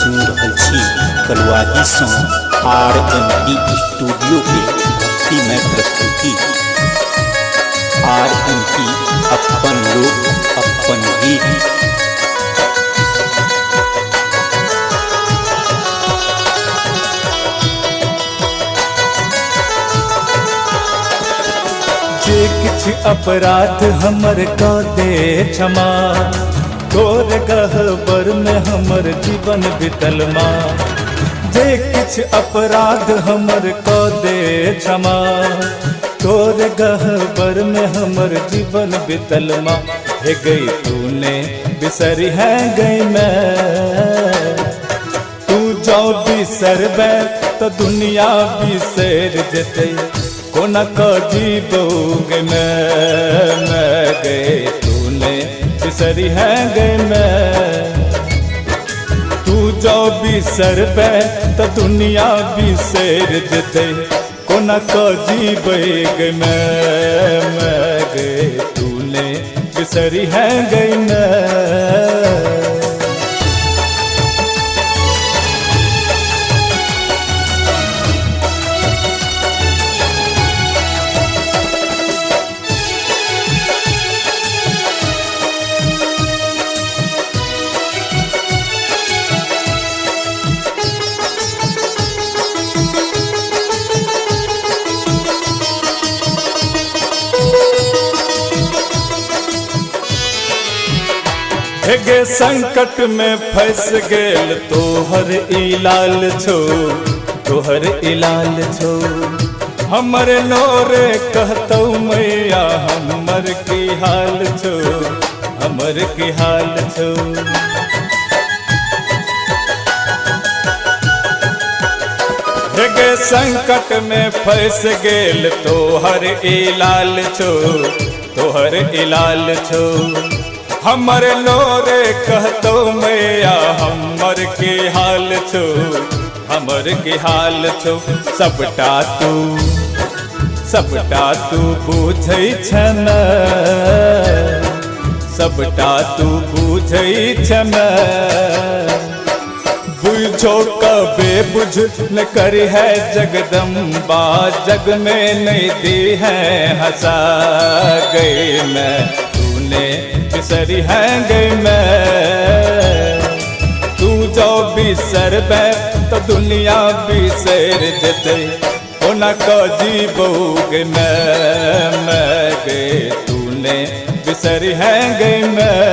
सुन रहल छी कलुआही सॉन्ग RMP स्टूडियो के भक्तिमय प्रस्तुति। RMP अपन लोग अपन गीत। जे किछ अपराध हमर क दे क्षमा, तोर गहबर में हमर जीवन बितल माँ। जे किछ अपराध हमर क दे क्षमा, तोर गहबर में हमर जीवन बितल माँ। हे गई तूने बिसरी है गई मैं, तू जो बिसरबे तो दुनिया बिसर जेते। कोना का जीवोगे मैं गए तूने बिसरी है गए मैं। तू जो बिसरबे तो दुनिया बिसर जेते। कोना का जीवोगे मैं गए तूने बिसरी है गए मैं। गे संकट में फंस गेल तोहर इलाल छो, तोहर इलाल छो। हमर नोरे कहतौ मैया हमर की हाल छो, हमर की हाल छो। गे संकट में फंस गेल तोहर इलाल छो, तोहर इलाल छो। हमर लोरे कहतो मैया हमर के हाल छो, हमर के हाल छो। सबटा तू बुझै छन, सबटा तू बुझै छन। बुझो कबे बुझ न करी है जगदम्बा, जग में नहीं दी है हंसा गई मैं। तूने बिसरी है गई मैं, तू जो बिसरबे तो दुनिया बिसर जेते। कोना का जीवोगे मैं गए तूने बिसरी है गई मैं।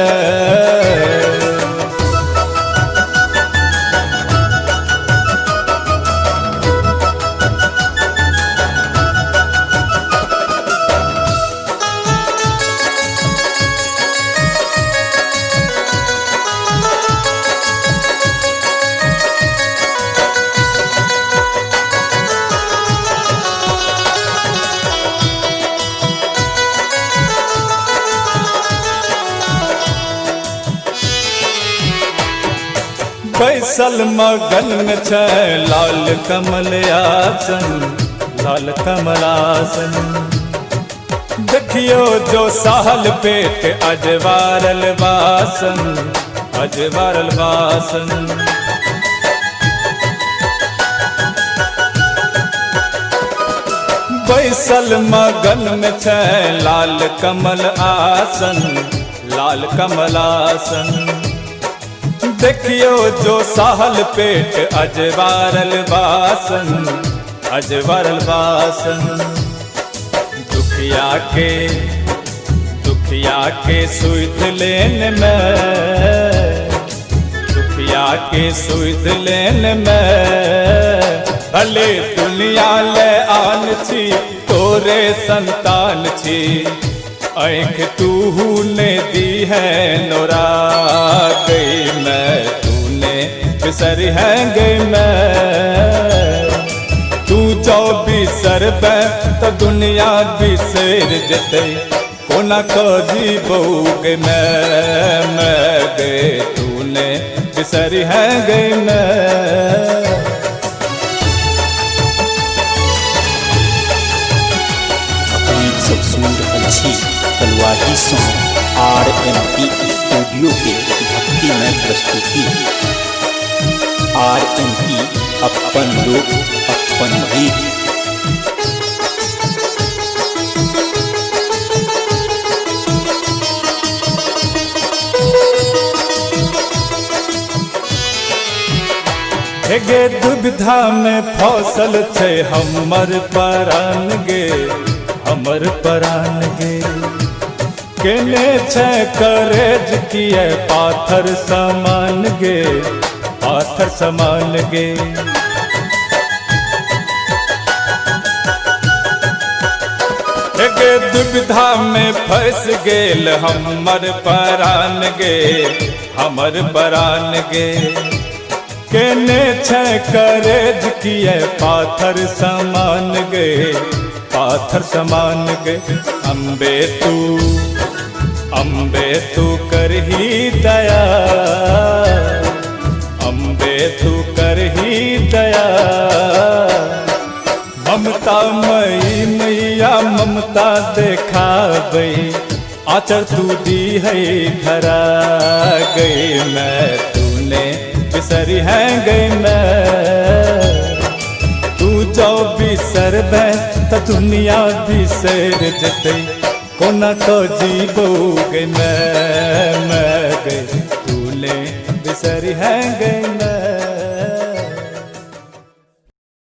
बैसल मगन में छै लाल कमल आसन, लाल कमल आसन। देखियो जो सहल पेट अजवारल वासन, अजवारल वासन। बैसल मगन में छै लाल कमल आसन, लाल कमल आसन। देखियो जो सहल पेट अजवारल वासन, अजवारल वासन। दुखिया के सुध लेने में, दुखिया के सुध लेने में। भले दुनिया ले आन छी तोरे संतान छी, आँख तूहू ने दी है नोरा गई मैं। तूने बिसरी है गई मैं, तू जो बिसरबे तो दुनिया बिसर जेते। कोना का जीवोगे मैं गए तूने बिसरी है गई मैं। सब सुन रहल छी कलुआही सॉन्ग RMP स्टूडियो के भक्तिमय प्रस्तुति। RMP अपन लोग अपन गीत। गे दुविधा में फसल छे हमर परान गे, हमर परान गे। केने छे करेज किए पाथर समान गे, पाथर समान गे। गे दुविधा में फंस गेल हमर परान गे, हमर परान गे। केने छे करेज किए पाथर समान गे, पाथर समान गे। अम्बे तू करही दया, अम्बे तू करही दया। ममता मई मैया ममता देखाबै, आचर तू दी है धरा गई मैं तूने बिसरी है गई मैं। तू जो बिसरबे तो दुनिया बिसर जते, कोना तो जीबो गई मैं गई तूने बिसरी है गई मैं।